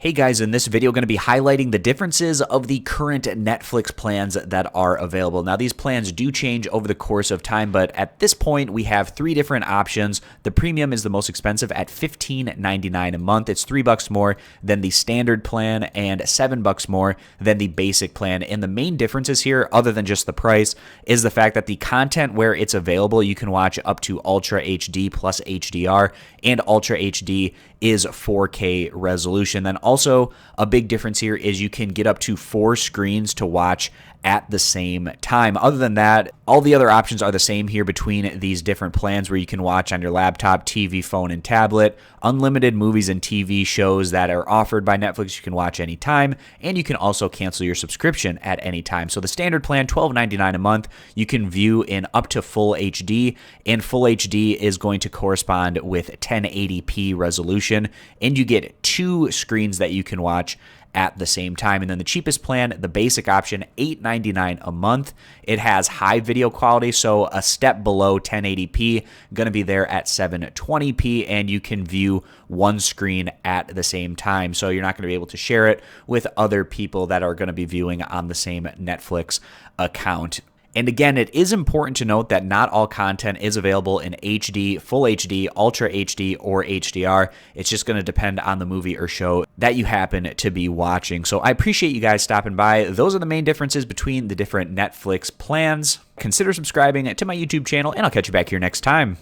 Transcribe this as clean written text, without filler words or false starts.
Hey guys, in this video, going to be highlighting the differences of the current Netflix plans that are available. Now, these plans do change over the course of time, but at this point, we have three different options. The premium is the most expensive at $15.99 a month. It's $3 more than the standard plan and $7 more than the basic plan. And the main differences here, other than just the price, is the fact that the content where it's available, you can watch up to Ultra HD plus HDR, and Ultra HD is 4K resolution. Then also a big difference here is you can get up to 4 screens to watch at the same time. Other than that, all the other options are the same here between these different plans, where you can watch on your laptop, TV, phone, and tablet. Unlimited movies and TV shows that are offered by Netflix you can watch anytime, and you can also cancel your subscription at any time. So the standard plan, $12.99 a month, you can view in up to full HD, and full HD is going to correspond with 1080p resolution, and you get 2 screens that you can watch at the same time. And then the cheapest plan, the basic option, $8.99 a month. It has high video quality, so a step below 1080p, going to be there at 720p, and you can view 1 screen at the same time. So you're not going to be able to share it with other people that are going to be viewing on the same Netflix account. And again, it is important to note that not all content is available in HD, Full HD, Ultra HD, or HDR. It's just going to depend on the movie or show that you happen to be watching. So I appreciate you guys stopping by. Those are the main differences between the different Netflix plans. Consider subscribing to my YouTube channel, and I'll catch you back here next time.